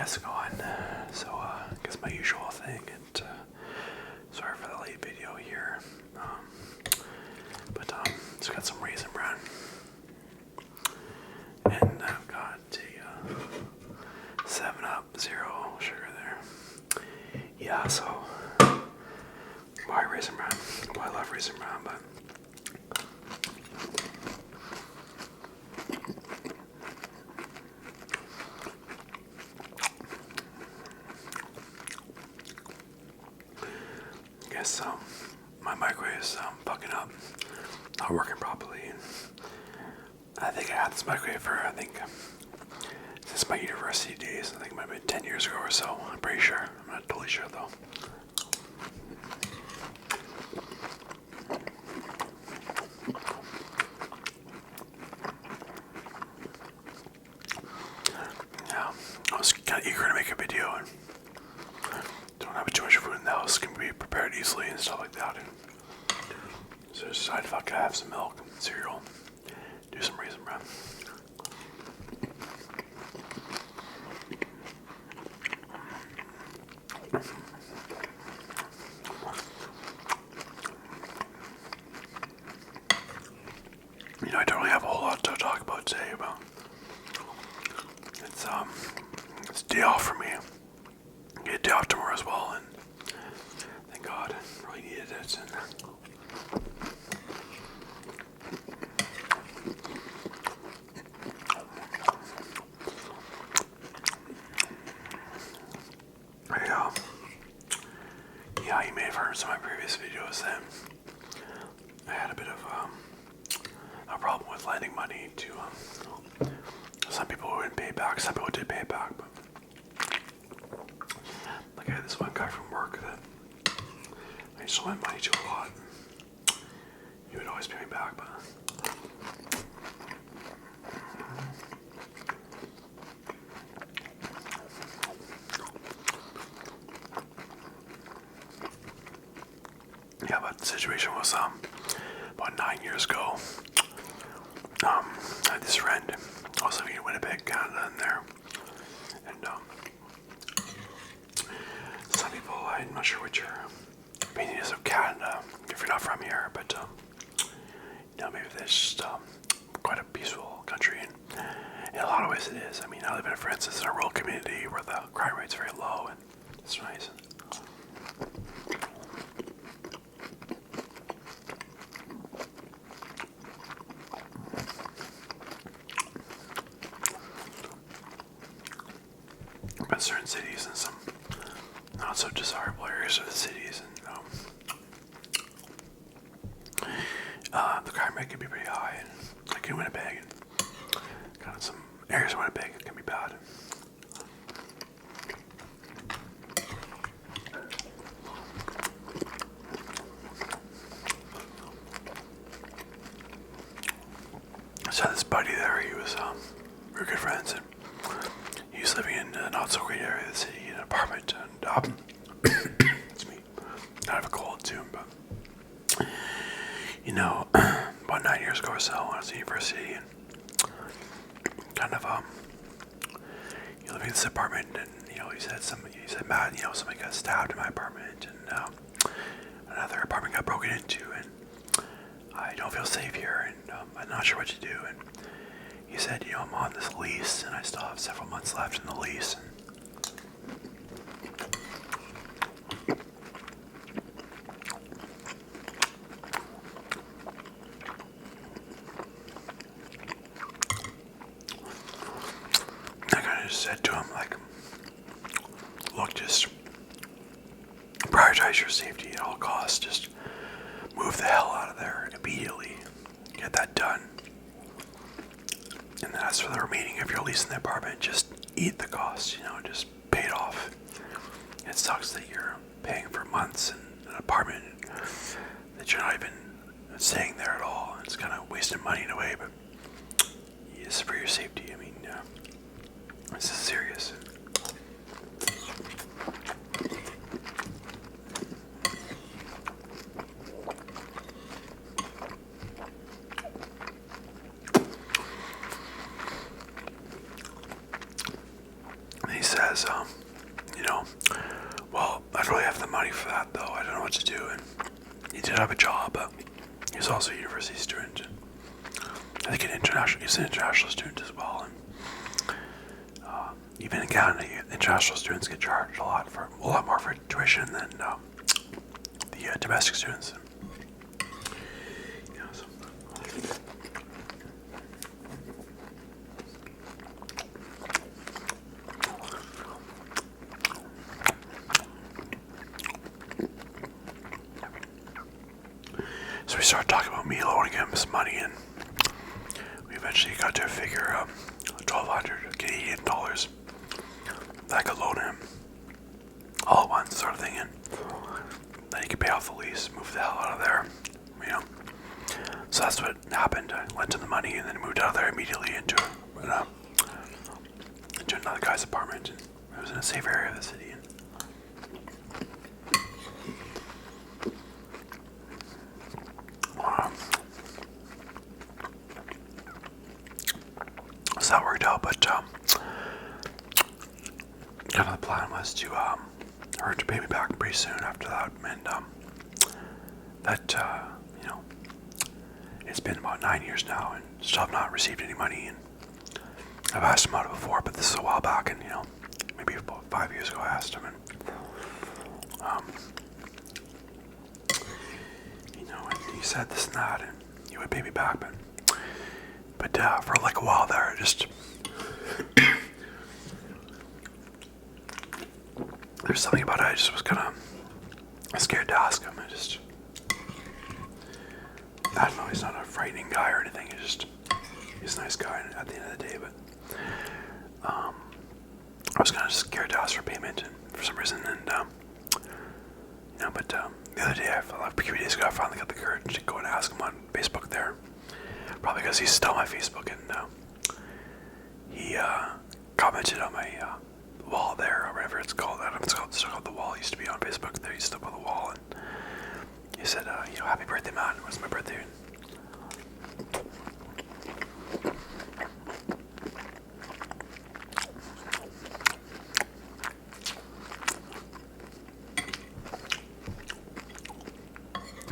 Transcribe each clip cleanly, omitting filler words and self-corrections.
Yes, go on. So, I guess my usual thing, and sorry for the late video here, but just got some Raisin Bran, and I've got a 7-Up, zero sugar there. Yeah, so, why Raisin Bran? Well, I love Raisin Bran, but I guess my microwave is fucking up, not working properly. And I think I had this microwave for since my university days. I think it might have been 10 years ago or so. I'm pretty sure. I'm not totally sure though. Yeah, I was kind of eager to make a video and don't have too much food in the house, can be prepared easily and stuff like that. And so I decided if I could have some milk, cereal, do some Raisin Bran. You know, I don't really have a whole lot to talk about today, but it's a day off for me. I get a day off tomorrow as well, and thank God, I really needed it. Yeah, you may have heard some of my previous videos that I had a bit of a problem with lending money to some people who wouldn't pay back. Some people did pay back, but like I had this one guy from work that I used to lend money to a lot. He would always pay me back, but yeah, but the situation was about 9 years ago. I had this friend. I was living in Winnipeg, Canada, in there, and some people, I'm not sure what your opinion is of Canada if you're not from here, but you know, maybe it's just quite a peaceful country, and in a lot of ways it is. I mean, I live in, for instance, in a rural community where the crime rate's very low, and it's nice. But certain cities and some not so desirable areas of the cities, and the crime rate can be pretty high, and like in Winnipeg, and kind of some areas of Winnipeg it can be bad. So I had this buddy there. He was we were good friends, and he was living in a not so great area of the city in an apartment, and it's me. I have a cold too, but you know, about 9 years ago or so, when I was at university, and kind of you living in this apartment, and you know, he said, Matt, you know, somebody got stabbed in my apartment, and another apartment got broken into, and I don't feel safe here, and I'm not sure what to do. And he said, you know, I'm on this lease, and I still have several months left in the lease. I kind of just said to him, like, look, just prioritize your safety at all costs. Just move the hell out of there immediately. Get that done. And then as for the remaining of your lease in the apartment, just eat the cost, you know, just pay it off. It sucks that you're paying for months in an apartment that you're not even staying there at all. It's kind of wasting money in a way, but it's for your safety. I mean, this is serious. And he says, you know, well, I don't really have the money for that though. I don't know what to do. And he did have a job, but he was also a university student. And I think he's an international student as well. And even in Canada, international students get charged a lot more for tuition than the domestic students. So we started talking about me loaning him some money, and we eventually got to a figure of 1,200 Canadian dollars that I could loan him all at once, sort of thing, and then he could pay off the lease, move the hell out of there, you know. So that's what happened. I lent him the money and then moved out of there immediately into another guy's apartment. And it was in a safe area of the city. So that worked out, but kind of the plan was to her to pay me back pretty soon after that, and that you know, it's been about 9 years now, and still have not received any money. And I've asked him about it before, but this is a while back, and you know, maybe about 5 years ago I asked him, and you know, and he said this and that, and he would pay me back, but for like a while there, just there's something about it. I just was kind of scared to ask him. I don't know. He's not a frightening guy or anything. He's a nice guy at the end of the day. But I was kind of scared to ask for payment, and for some reason, and you know. But the other day, a few days ago, I finally got the courage to go and ask him on Facebook there. Probably because he's still on my Facebook, and he commented on my wall there, or whatever it's called. I don't know if it's still called the wall. It used to be on Facebook. There, he's still on the wall, and he said, you know, happy birthday, man. It was my birthday.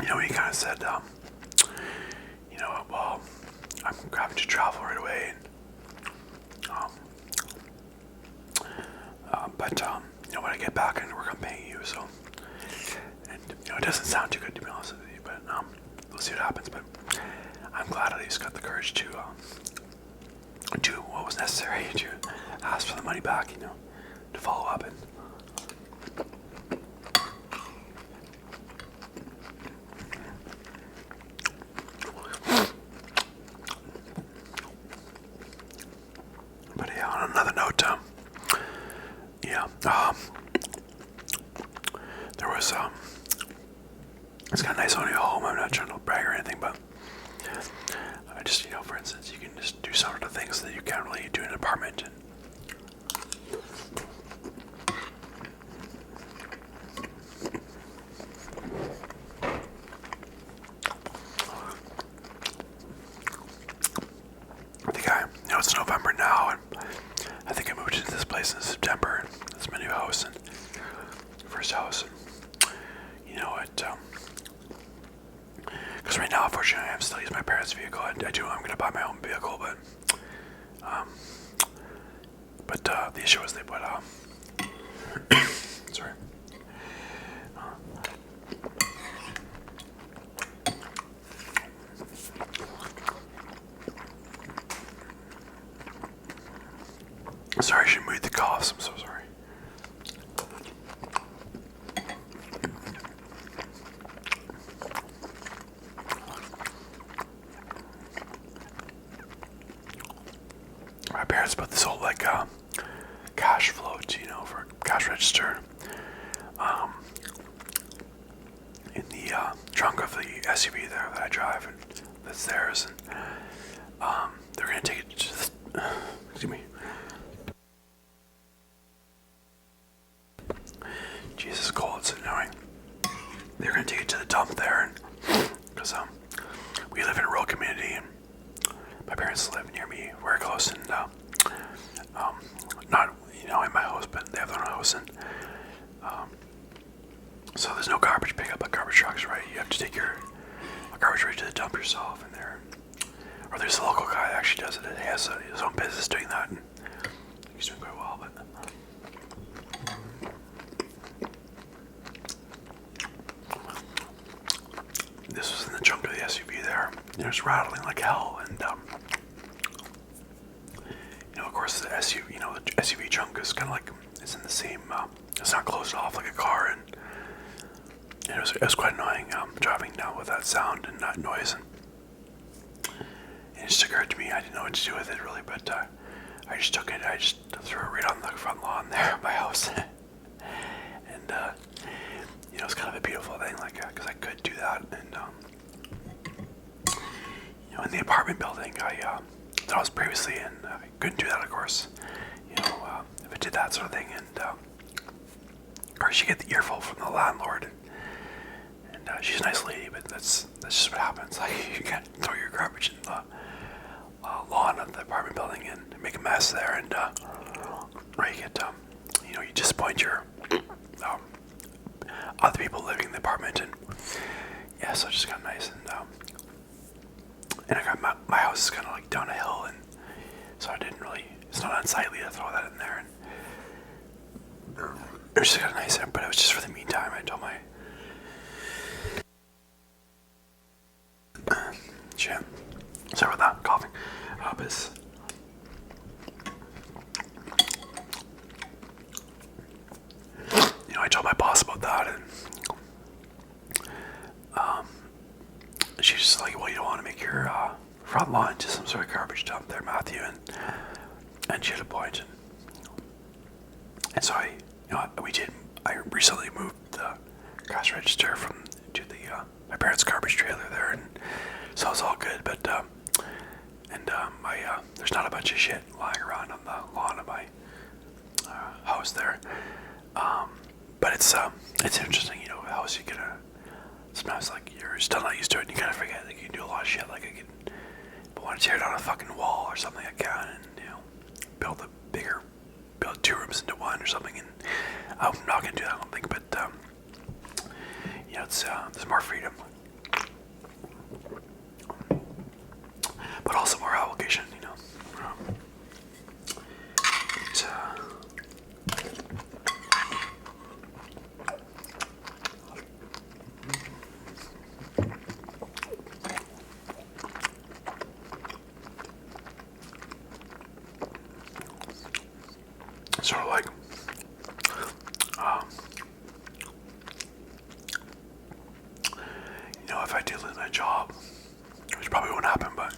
You know, he kind of said, you know, well, I'm having to travel right away, and but you know, when I get back, I can work on paying you. So, and you know, it doesn't sound too good to be honest with you, but we'll see what happens. But I'm glad at least got the courage to do what was necessary to ask for the money back. You know, to follow up and. But yeah, on another note, there was it's kind of nice owning a home. I'm not trying to brag or anything, but I just, you know, for instance, you can just do some of the things that you can't really do in an apartment. I think you know, it's November now, and I think I moved into this place in September. And it's my new house and first house. And, you know, because right now, unfortunately, I'm still using my parents' vehicle. I'm going to buy my own vehicle, but the issue is they put sorry. Sorry, I shouldn't read the coughs. I'm so sorry. My parents put this old cash float, you know, for cash register, in the trunk of the SUV there that I drive, and that's theirs, and they're gonna take it to excuse me. Jesus, cold, it's annoying. They're gonna take it to the dump there, because we live in a rural community, and my parents live near me, very close, and not, you in my house, but they have their own house, and so there's no garbage pickup at garbage trucks, right? You have to take your garbage right to the dump yourself, and or there's a local guy that actually does it. He has his own business doing that, and he's doing quite well. But this was in the trunk of the SUV there. It was rattling like hell, and of course the SUV, the SUV trunk is kind of like it's in the same. It's not closed off like a car, and it was quite annoying driving down with that sound and that noise. And it just occurred to me I didn't know what to do with it really, but I just took it. I just threw it right on the front lawn there of my house, and it's kind of a beautiful thing, like because I could do that, and in the apartment building that I was previously in, I couldn't do that, of course. If I did that sort of thing, and of course you get the earful from the landlord, and she's a nice lady, but that's just what happens. Like you can't throw your garbage in the lawn of the apartment building and make a mess there, and or you get you disappoint your other people living in the apartment, and yeah, so it just got nice, and I got my house is kind of like down a hill, and so it's not unsightly to throw that in there, and it just got nice, but it was just for the meantime. I told my shit, sorry about that, coughing, but I told my boss about that, and she's just like, well, you don't want to make your front lawn into some sort of garbage dump there, Matthew, and she had a point, and so I recently moved the cash register to my parents' garbage trailer there, and so it's all good, but there's not a bunch of shit lying around on the lawn of my house there, but it's interesting, how else you get sometimes like you're still not used to it, and you kind of forget that you can do a lot of shit. Like if I want to tear down a fucking wall or something, I can, and build two rooms into one or something, and I'm not gonna do that, I don't think, but it's there's more freedom, but also more obligation, It's, sort of like if I did lose my job, which probably won't happen, but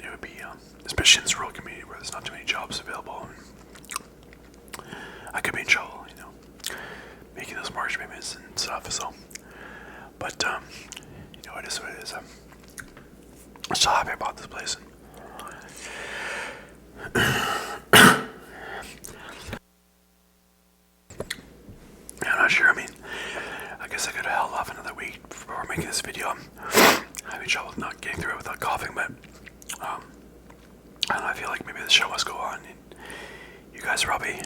it would be especially in this rural community where there's not too many jobs available, I could be in trouble, making those mortgage payments and stuff. So, but it is what it is. I'm still happy about this place. I'm not sure. I guess I could have held off another week before making this video. I'm having trouble not getting through it without coughing, but I don't know. I feel like maybe the show must go on. And you guys are probably,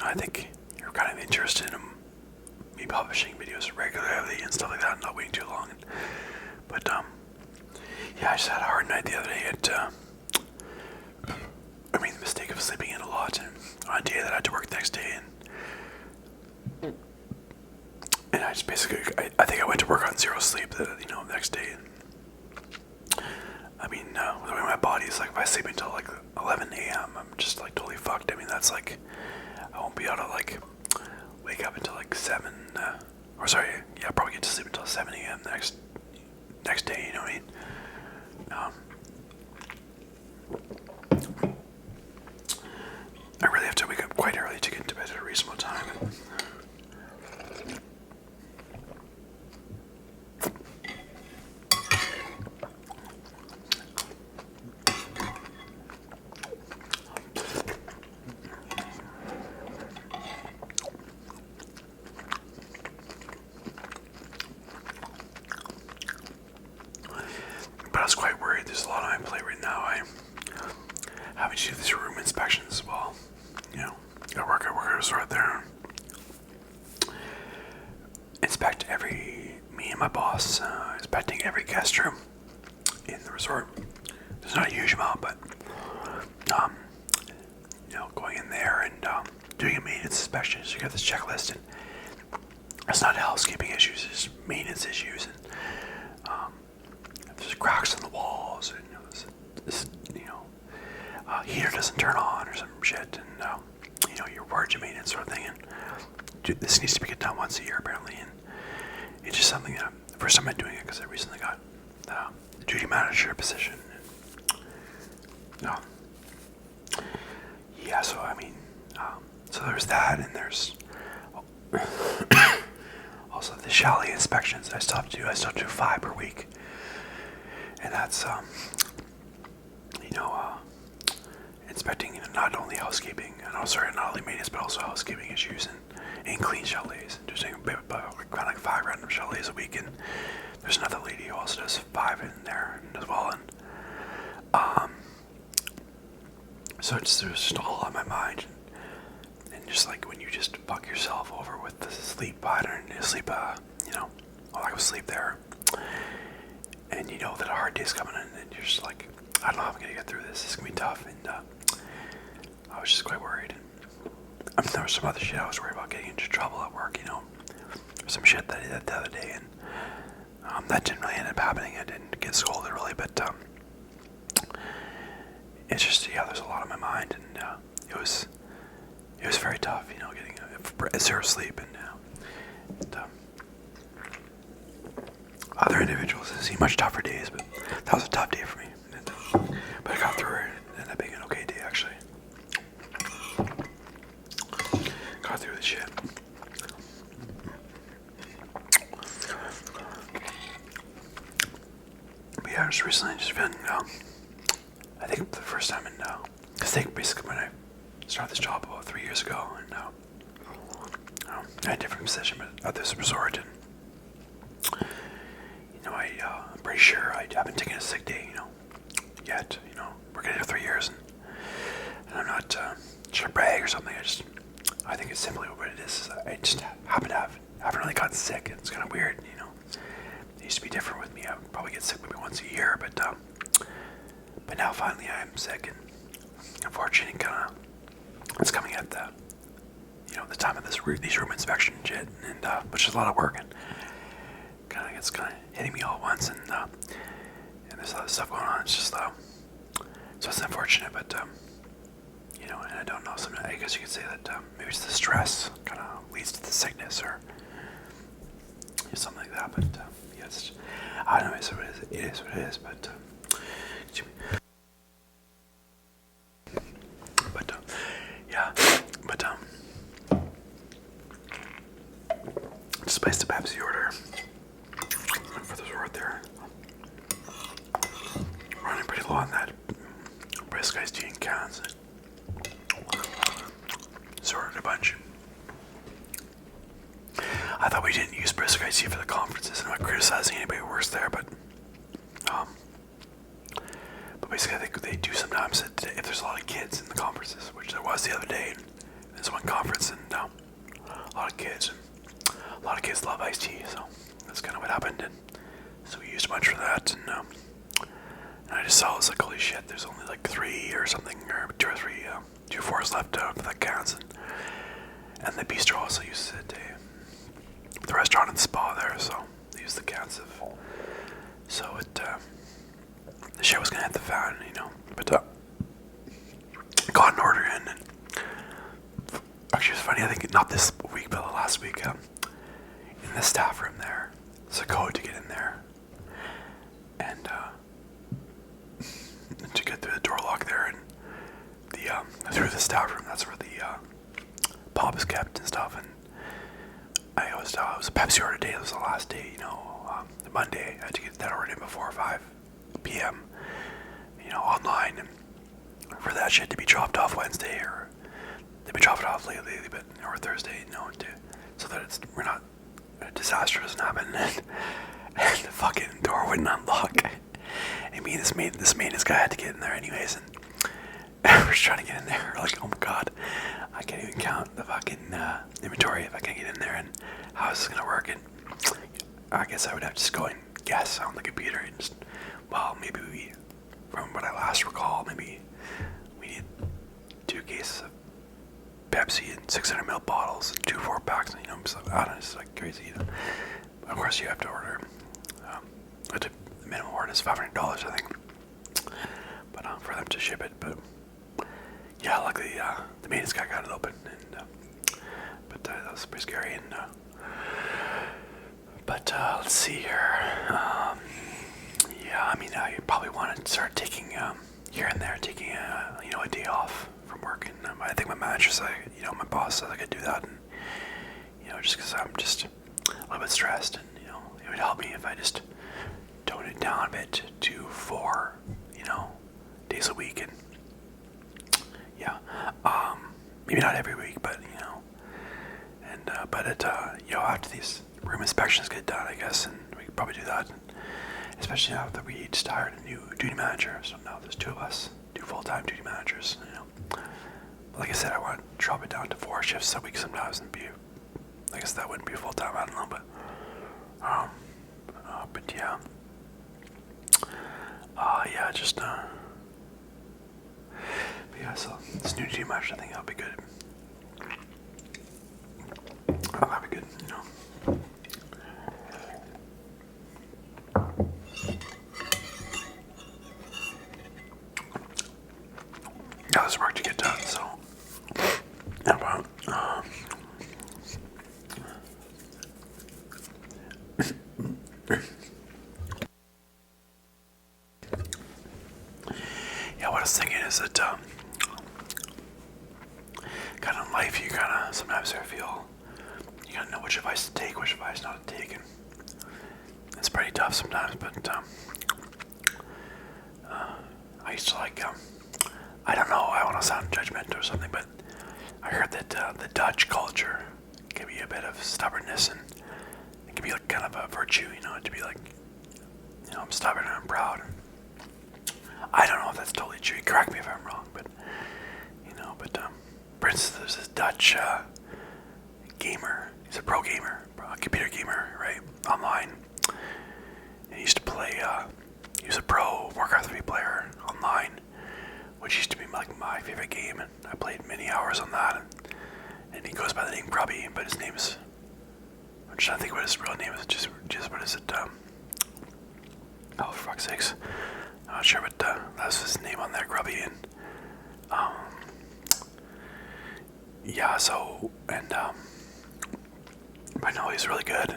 I think you're kind of interested in me publishing videos regularly and stuff like that, and not waiting too long. But yeah, I just had a hard night the other day. I made the mistake of sleeping in a lot, and on a day that I had to work the next day, and I just basically, I think I went to work on zero sleep the next day. The way my body is, like, if I sleep until like 11 a.m., I'm just like totally fucked. That's like, I won't be able to like wake up until like 7, probably get to sleep until 7 a.m. next day, you know what I mean? I really have to wake up quite early to get into bed at a reasonable time. But I was quite worried. There's a lot on my plate right now. I having to do these room inspections as well. the resort there. Me and my boss, inspecting every guest room in the resort. There's not a huge amount, but, going in there and doing a maintenance inspection. So you got this checklist, and it's not housekeeping issues, it's maintenance issues, and there's cracks in the walls, and heater doesn't turn on or some shit, and your words maintenance sort of thing. And this needs to be get done once a year apparently, and it's just something that the first time I'm doing it because I recently got the duty manager position. And, yeah, so I mean, so there's that, and there's also the chalet inspections I still have to do. I still have to do 5 per week, and that's inspecting not only housekeeping, not only maintenance, but also housekeeping issues and clean chalets. Just doing kind of 5 random chalets a week, and there's another lady who also does 5 in there as well. And so there's just all on my mind, and just like when you just fuck yourself over with the sleep pattern, lack of sleep there, and you know that a hard day's coming in, and you're just like, I don't know how I'm gonna get through this. It's gonna be tough, and I was just quite worried. There was some other shit I was worried about getting into trouble at work. Some shit that I did the other day, and that didn't really end up happening. I didn't get scolded really, but it's just there's a lot on my mind, and it was very tough, getting zero sleep, and other individuals have seen much tougher days, but that was a tough day for me. But I got through it. It ended up being an okay day, actually. Got through the shit. But yeah, just recently been, I think the first time basically when I started this job about 3 years ago, and I had a different position, but at this resort, and I'm pretty sure I haven't taken a sick day, yet. We're getting to 3 years, and I'm not trying to brag or something. I think it's simply what it is. I just haven't really gotten sick. It's kind of weird, It used to be different with me. I would probably get sick maybe once a year, but now finally I am sick, and unfortunately, it's coming at the time of these room inspection shit, and which is a lot of work, and it's hitting me all at once, and there's other stuff going on. It's just so it's unfortunate, but and I don't know. I guess you could say that maybe it's the stress kind of leads to the sickness or something like that. But I don't know. So it is what it is. But just placed a Pepsi order for the resort there. Running pretty low on that brisk iced tea in cans. Sorted a bunch. I thought we didn't use brisk iced tea for the conferences, and I'm not criticizing anybody who works there, but basically I think they do sometimes if there's a lot of kids in the conferences, which there was the other day. And there's one conference, and a lot of kids love iced tea, so that's kind of what happened, and so we used a bunch for that, and I just saw, I was like, holy shit, there's only like 3 or something, or 2 or 3, 2 4s left for the cans, and the bistro also uses it, the restaurant and the spa there, so they use the cans so the shit was gonna hit the fan, but got an order in, and actually it was funny, I think not this week, but last week, in the staff room there, there's a code to get in there, and to get through the door lock there, and through the staff room, that's where the pub is kept and stuff, and it was a Pepsi order day. It was the last day, the Monday. I had to get that order in before 5 p.m. Online, and for that shit to be dropped off Wednesday, or they've been dropping off lately, or Thursday, so that we're not a disaster doesn't happen, and the fucking door wouldn't unlock. And me and this maintenance guy had to get in there anyways, and we're just trying to get in there. We're like, oh my god, I can't even count the fucking inventory if I can't get in there, and how is this gonna work? And I guess I would have to just go and guess on the computer and just, well, maybe from what I last recall, maybe we need 2 cases of Pepsi and 600 ml bottles and 2 4-packs, and so I don't know, it's like crazy. Of course, you have to order. The minimum order is $500, I think, but for them to ship it. But yeah, luckily the maintenance guy got it open, and but that was pretty scary. And but let's see here. Yeah, I mean, you probably want to start taking here and there, taking a day off from work. And I think my manager said, my boss said I could do that, and just because I'm just a little bit stressed, and it would help me if I just tone it down a bit to 4, days a week, and yeah, maybe not every week, but and but after these room inspections get done, I guess, and we could probably do that, especially now that we just hired a new duty manager. So now there's 2 of us, 2 full-time duty managers. But like I said, I want to drop it down to 4 shifts a week sometimes, and I guess that wouldn't be full-time. I don't know, but yeah. Just but yeah, so this new team match, I think that'll be good. That'll be good, Yeah, there's work to get done, so yeah, but yeah, what I was thinking is that kind of in life, you kind of sometimes I feel you gotta know which advice to take, which advice not to take, and it's pretty tough sometimes. But I used to like I don't know, I want to sound judgmental or something, but I heard that the Dutch culture can be a bit of stubbornness, and it can be like kind of a virtue, to be like, I'm stubborn and I'm proud. I don't know if that's totally true. Correct me if I'm wrong, but for instance, there's this Dutch gamer. He's a pro gamer, a computer gamer, right? Online. And he used to play. He was a pro Warcraft 3 player online, which used to be like my favorite game, and I played many hours on that. And he goes by the name Grubby, but his name is. I'm trying to think what his real name is. Just what is it? Oh, for fuck's sakes. I'm not sure, but that's his name on there, Grubby, and yeah. So and but no, he's really good.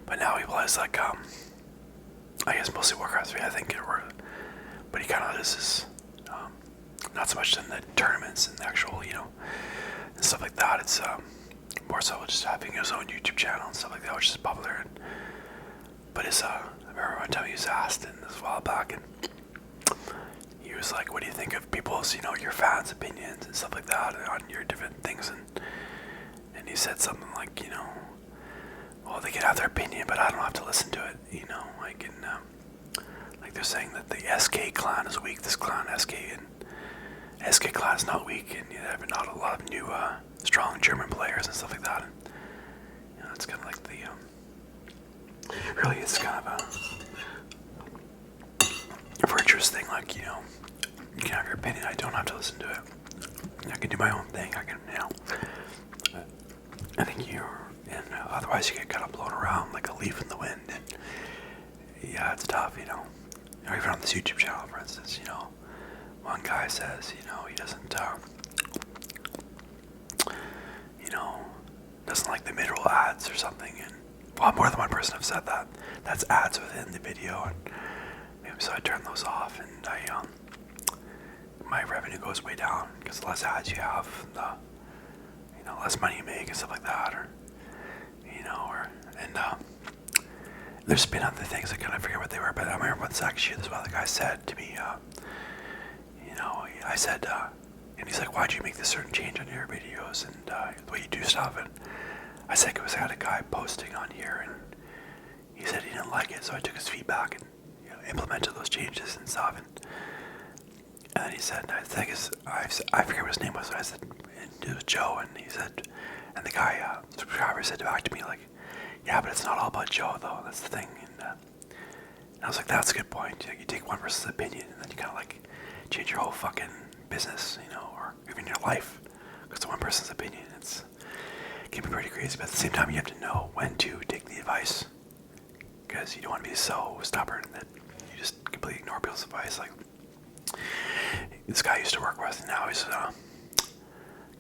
But now he plays like I guess mostly Warcraft 3, I think, but he kind of does this not so much in the tournaments and the actual and stuff like that. It's more so just having his own YouTube channel and stuff like that, which is popular. But I remember one time he was asked, and this was a while back, and he was like, "What do you think of people's, your fans' opinions and stuff like that on your different things?" And he said something like, well, they can have their opinion, but I don't have to listen to it, like like they're saying that the SK clan is weak, this clan SK, and SK clan is not weak, and there have not a lot of new strong German players and stuff like that. And it's kind of like the really, it's kind of a virtuous thing. Like, you can have your opinion. I don't have to listen to it. I can do my own thing. I can, I think otherwise you get kind of blown around like a leaf in the wind. And yeah, it's tough, Even on this YouTube channel, for instance, one guy says, he doesn't, doesn't like the mid-roll ads or something, and well, more than one person have said that. That's ads within the video, and maybe so I turn those off, and my revenue goes way down because the less ads you have, the less money you make and stuff like that, or there's been other things I kind of forget what they were, but I remember once actually this is what the guy said to me. I said, and he's like, "Why'd you make this certain change on your videos and the way you do stuff?" And I said, "Because I had a guy posting on here, and he said he didn't like it, so I took his feedback and implemented those changes and stuff." And then he said, I forget what his name was. I said, and it was Joe, and he said, and the guy, subscriber said back to me like, yeah, but it's not all about Joe though. That's the thing. And I was like, that's a good point. You take one person's opinion, and then you kind of like change your whole fucking business, or even your life, because of one person's opinion. It can be pretty crazy, but at the same time, you have to know when to take the advice, because you don't want to be so stubborn that you just completely ignore people's advice. Like this guy I used to work with, and now he's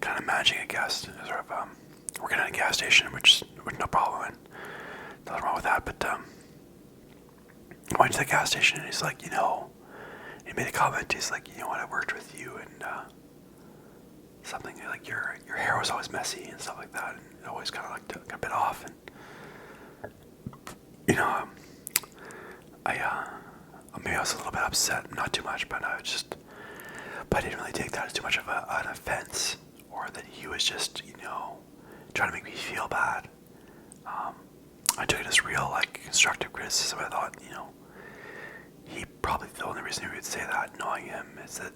kind of managing a guest, sort of working at a gas station, which no problem, and nothing wrong with that. But I went to the gas station, and he's like, he made a comment. He's like, you know what, I worked with you, and something like your hair was always messy and stuff like that, and it always kind of like took a bit off, and maybe I was a little bit upset, not too much, but but I didn't really take that as too much of an offense, or that he was just, trying to make me feel bad. I took it as real, like, constructive criticism. I thought, he probably, the only reason he would say that, knowing him, is that,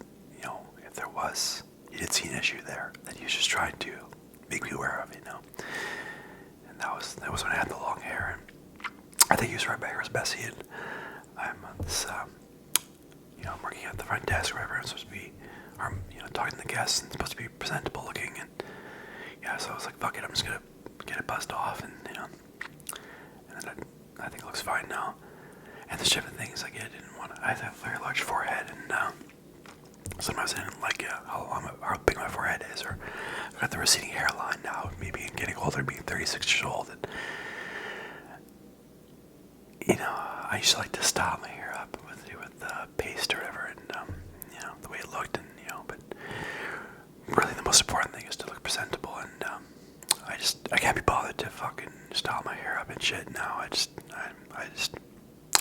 if there was, he did see an issue there, that he was just trying to make me aware of, And that was when I had the long hair, and I think he was right, my hair was messy, and I'm this, I'm working at the front desk where everyone's supposed to be, or, talking to the guests, and supposed to be presentable looking, and yeah, so I was like, fuck it, I'm just gonna get it buzzed off, and and then I think it looks fine now. And there's different things, like I have a very large forehead, and sometimes I didn't like how big my forehead is, or I've got the receding hairline now, maybe getting older, being 36 years old, and I used to like to style my hair up with paste or whatever, and the way it looked, and but really the most important thing is to look presentable, and I can't be bothered to fucking style my hair up and shit now.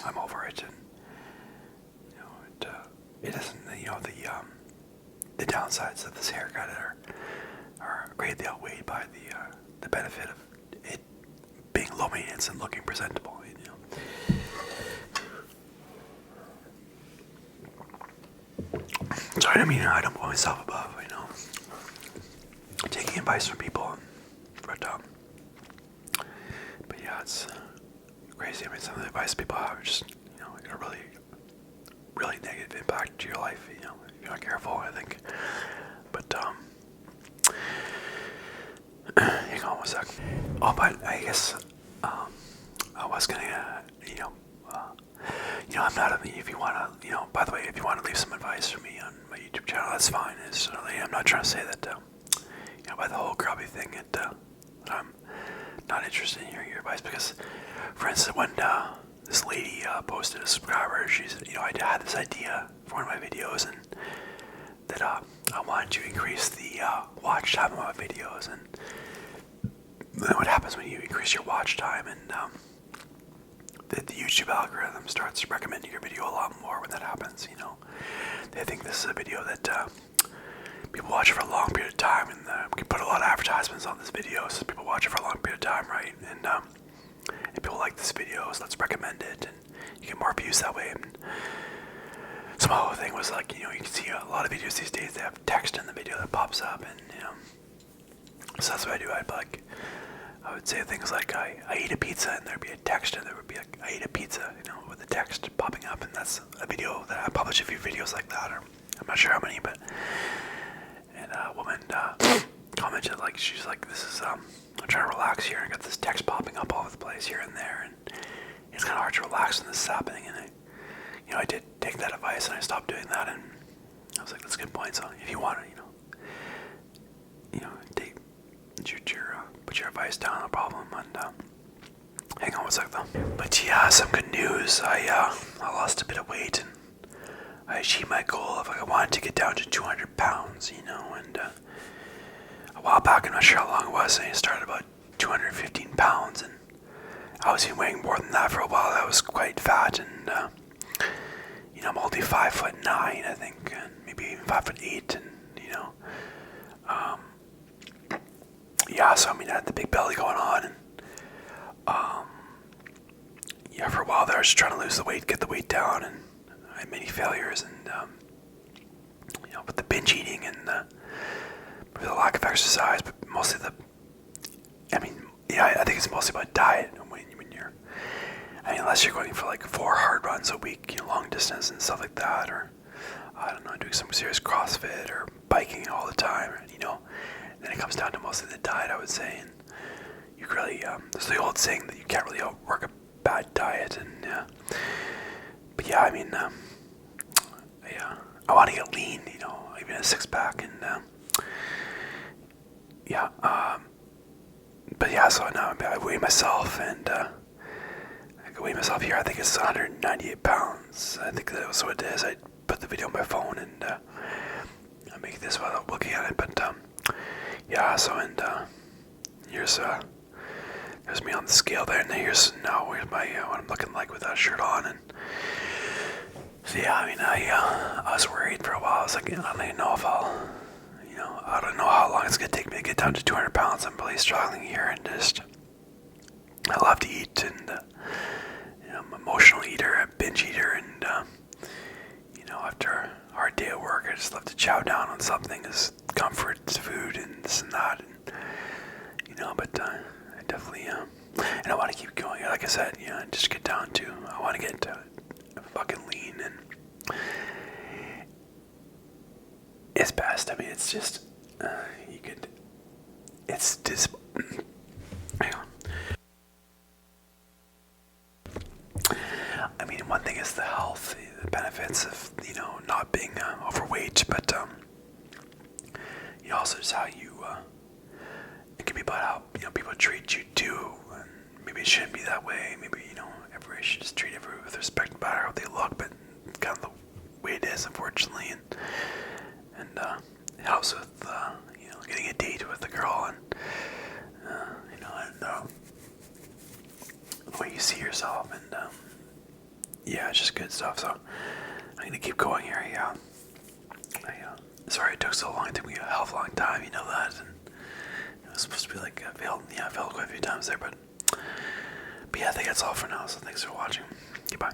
I'm over it, and it doesn't, the downsides of this haircut are greatly outweighed by the benefit of it being low maintenance and looking presentable. So I don't put myself above, taking advice from people, but yeah, it's crazy. Some of the advice people have just, a really, really negative impact to your life, if you're not careful, I think. But hang on one sec. Oh, but I guess I was gonna, I'm not. If you wanna, by the way, if you want to leave some advice for me on my YouTube channel, that's fine. I'm not trying to say that, by the whole grubby thing, that I'm not interested in hearing your advice, because, for instance, when this lady posted a subscriber, she's, I had this idea for one of my videos, and that I wanted to increase the watch time of my videos, and then what happens when you increase your watch time, and the YouTube algorithm starts recommending your video a lot more when that happens, They think this is a video that people watch it for a long period of time, and we can put a lot of advertisements on this video, so people watch it for a long period of time, right? And people like this video, so let's recommend it, and you get more views that way. And some other thing was like, you can see a lot of videos these days, they have text in the video that pops up, and so that's what I do. I would say things like, I ate a pizza, and there'd be a text, and there would be like, I ate a pizza, with the text popping up, and that's a video that I publish a few videos like that, or I'm not sure how many, but, and a woman commented, like, she's like, this is, I'm trying to relax here, and I got this text popping up all over the place here and there, and it's kind of hard to relax when this is happening, and I did take that advice, and I stopped doing that, and I was like, that's a good point, so if you want to, put your advice down, no problem, and hang on one sec though. But yeah, some good news. I lost a bit of weight, and I achieved my goal of, I wanted to get down to 200 pounds, and a while back, I'm not sure how long it was, I started about 215 pounds, and I was even weighing more than that for a while. I was quite fat, and I'm only 5'9", I think, and maybe even 5'8", and yeah, so I had the big belly going on, and for a while there I was just trying to lose the weight, get the weight down, and I had many failures, and with the binge eating and the lack of exercise, but mostly I think it's mostly about diet. When you're, unless you're going for like 4 hard runs a week, long distance and stuff like that, or I don't know, doing some serious CrossFit or biking all the time, then it comes down to mostly the diet, I would say. And you really, there's the old saying that you can't really outwork a bad diet, and but yeah, I want to get lean, even a 6-pack, and but yeah, so now I weigh myself, and I can weigh myself here. I think it's 198 pounds. I think that was what it is. I put the video on my phone, and I make this without looking at it, but yeah, so, and here's me on the scale there, and here's my what I'm looking like with that shirt on. And so yeah, I was worried for a while. I was like, I don't even know if I don't know how long it's gonna take me to get down to 200 pounds. I'm really struggling here, and I love to eat, and I'm an emotional eater, a binge eater, and after a hard day at work, I just love to chow down on something as comfort food and this and that, and but I definitely and I want to keep going. Like I said, just get down to, I want to get fucking lean, and it's best. It's just it's just. Hang on. One thing is the health, the benefits of not being overweight, but also just how it can be about how people treat you too, and maybe it shouldn't be that way. Maybe everybody should just treat everyone with respect, no matter how they look. But it's kind of the way it is, unfortunately, and it helps with getting a date with a girl, and the way you see yourself, and yeah, it's just good stuff. So I'm gonna keep going here. Yeah, sorry it took so long. It took me a hell of a long time. You know that, and it was supposed to be like I failed quite a few times there, but yeah, I think that's all for now. So thanks for watching. Goodbye.